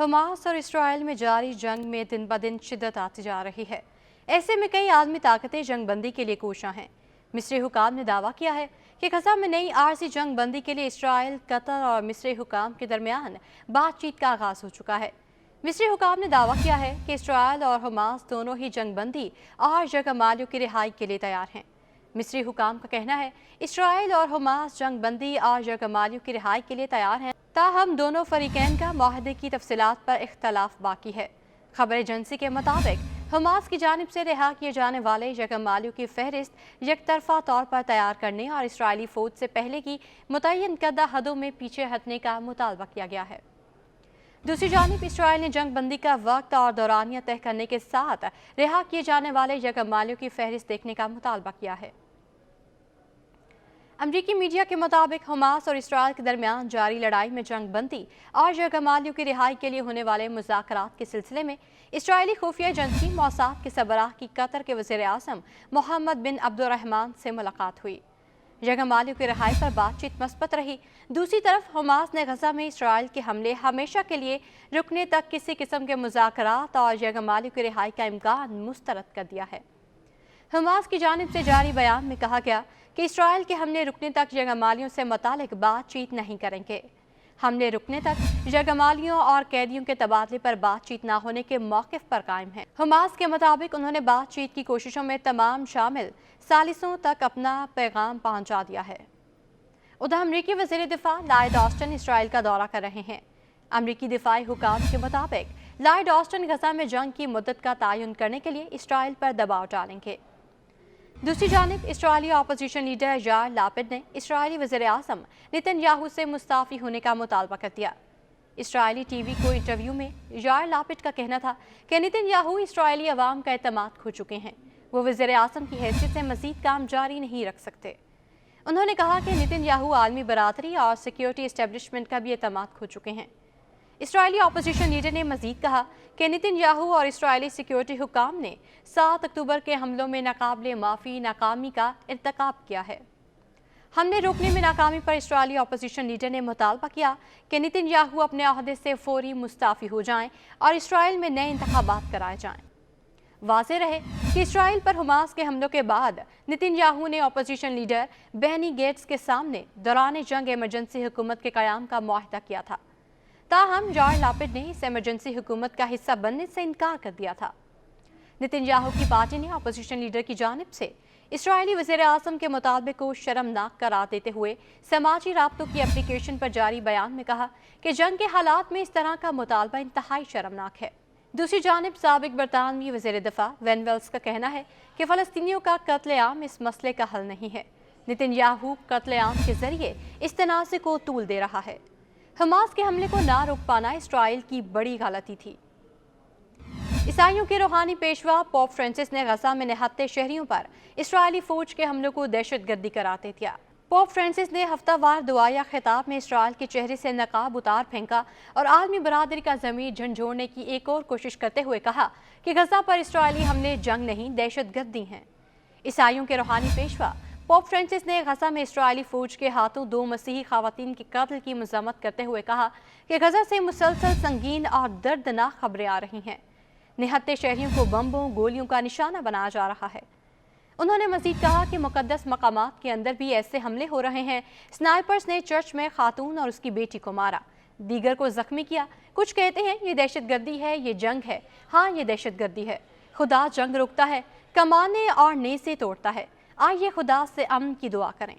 Hamas और Israel में जारी जंग में दिन ब दिन शिद्दत आती जा रही है। ऐसे में कई आलमी ताकतें जंग बंदी के लिए कोशां हैं। मिस्री हुकाम ने दावा किया है कि गजा में नई आरजी जंग बंदी के लिए इसराइल, कतर और मिस्री हुकाम के दरमियान बातचीत का आगाज हो चुका है। मिस्री हुकाम ने दावा किया है कि इसराइल और हमास दोनों ही जंग बंदी और जगह मालियों की रिहाई के लिए तैयार हैं। मिस्री हुकाम का कहना है इसराइल और हमास जंग बंदी और जगह मालियों की रिहाई के लिए तैयार हैं, ताहम दोनों फरीकैन का माहदे की तफसीलात पर इख्तलाफ बाकी है। खबर एजेंसी के मुताबिक हमास की जानिब से रिहा किए जाने वाले जगह मालियों की फहरिस्त यकतरफा तौर पर तैयार करने और इसराइली फौज से पहले की मुतय्यन करदा हदों में पीछे हटने का मुतालबा किया गया है। दूसरी जानिब इसराइल ने जंग बंदी का वक्त और दौरानिया तय करने के साथ रिहा किए जाने वाले जगह मालियों की फहरिस्त देखने का मुतालबा किया है। अमरीकी मीडिया के मुताबिक हमास और इसराइल के दरमियान जारी लड़ाई में जंग बंदी और जगह मालियों की रिहाई के लिए होने वाले मुज़ाकरात के सिलसिले में इसराइली खुफिया एजेंसी मौसाद के सरबराह की कतर के वज़ीर आज़म मोहम्मद बिन अब्दुर्रहमान से मुलाकात हुई। जगह मालियों की रिहाई पर बातचीत मस्बत रही। दूसरी तरफ हमास ने गजा में इसराइल के हमले हमेशा के लिए रुकने तक किसी किस्म के मुज़ाकरात और जगह मालियों की रिहाई का इम्कान मुस्तरद कर दिया है। हमास की जानिब से जारी बयान में कहा गया कि इसराइल के हमले रुकने तक जगह मालियों से मुतालिक बातचीत नहीं करेंगे। हमले रुकने तक जगह मालियों और कैदियों के तबादले पर बातचीत न होने के मौक़िफ़ पर कायम है। हमास के मुताबिक उन्होंने बातचीत की कोशिशों में तमाम शामिल सालिसों तक अपना पैगाम पहुंचा दिया है। उधर अमरीकी वज़ीर दिफा लॉयड ऑस्टिन इसराइल का दौरा कर रहे हैं। अमरीकी दिफाई हुकाम के मुताबिक लॉयड ऑस्टिन गजा में जंग की मुद्दत का तयन करने के लिए इसराइल पर दबाव डालेंगे। दूसरी जानिब इसराइली अपोजिशन लीडर यार लापिड ने इसराइली वज़ीर आज़म नेतन्याहू से मुस्ताफ़ी होने का मुतालबा कर दिया। इसराइली टीवी को इंटरव्यू में यार लापिड का कहना था कि नेतन्याहू इसराइली अवाम का एतमाद खो चुके हैं, वो वज़ीर आज़म की हैसियत से मज़ीद काम जारी नहीं रख सकते। उन्होंने कहा कि नेतन्याहू आलमी बरादरी और सिक्योरिटी इस्टेब्लिशमेंट का भी एतमाद खो चुके हैं। इसराइली अपोजिशन लीडर ने मजीद कहा कि नेतन्याहू और इसराइली सिक्योरिटी हुकाम ने 7 अक्टूबर के हमलों में नाकाबिले माफ़ी नाकामी का इर्तकाब किया है। हमले रोकने में नाकामी पर इसराइली अपोजिशन लीडर ने मुतालबा किया कि नेतन्याहू अपने अहदे से फौरी मुस्ताफ़ी हो जाएं और इसराइल में नए इंतखाबात कराए जाएं। वाज़ेह रहे कि इसराइल पर हमास के हमलों के बाद नेतन्याहू ने अपोजिशन लीडर बेनी गेट्स के सामने दौरान जंग इमरजेंसी हुकूमत के क़याम का मुआहदा किया था, ताहम यार लापिड ने इस इमरजेंसी हुकूमत का हिस्सा बनने से इनकार कर दिया था। नेतन्याहू की पार्टी ने अपोजिशन लीडर की जानिब से इसराइली वज़ीर आज़म के मुतालबे को शर्मनाक करार देते हुए समाजी राब्तों की एप्लीकेशन पर जारी बयान में कहा कि जंग के हालात में इस तरह का मुतालबा इंतहाई शर्मनाक है। दूसरी जानिब साबिक बरतानवी वज़ीर दिफा वेन वेल्स का कहना है कि फ़लस्तीनियों का कत्लेआम इस मसले का हल नहीं है। नेतन्याहू कत्लेआम के जरिए इस तनाज़े को तूल दे रहा है। हमास के हमले को ना रोक पाना इसराइल की बड़ी गलती थी। ईसाइयों के रूहानी पेशवा पोप फ्रांसिस ने गजा में निहत्ते शहरियों पर इसराइली फौज के हमलों को दहशतगर्दी करार दे दिया। पोप फ्रांसिस ने हफ्तावार दुआया खिताब में इसराइल के चेहरे से नकाब उतार फेंका और आलमी बरादरी का ज़मीर झंझोड़ने की एक और कोशिश करते हुए कहा कि गजा पर इसराइली हमले जंग नहीं दहशतगर्दी हैं। ईसाइयों के रूहानी पेशवा पोप फ्रांसिस ने गजा में इसराइली फौज के हाथों 2 मसीही ख़वातीन के कत्ल की मज़म्मत करते हुए कहा कि गजा से मुसलसल संगीन और दर्दनाक खबरें आ रही हैं। निहत्ते शहरियों को बम्बों गोलियों का निशाना बनाया जा रहा है। उन्होंने मजीद कहा कि मुकद्दस मकामात के अंदर भी ऐसे हमले हो रहे हैं। स्नाइपर्स ने चर्च में खातून और उसकी बेटी को मारा, दीगर को जख्मी किया। कुछ कहते हैं ये दहशतगर्दी है, ये जंग है। हाँ, ये दहशतगर्दी है। खुदा जंग रोकता है, कमाने और नेज़े तोड़ता है। आइए खुदा से अमन की दुआ करें।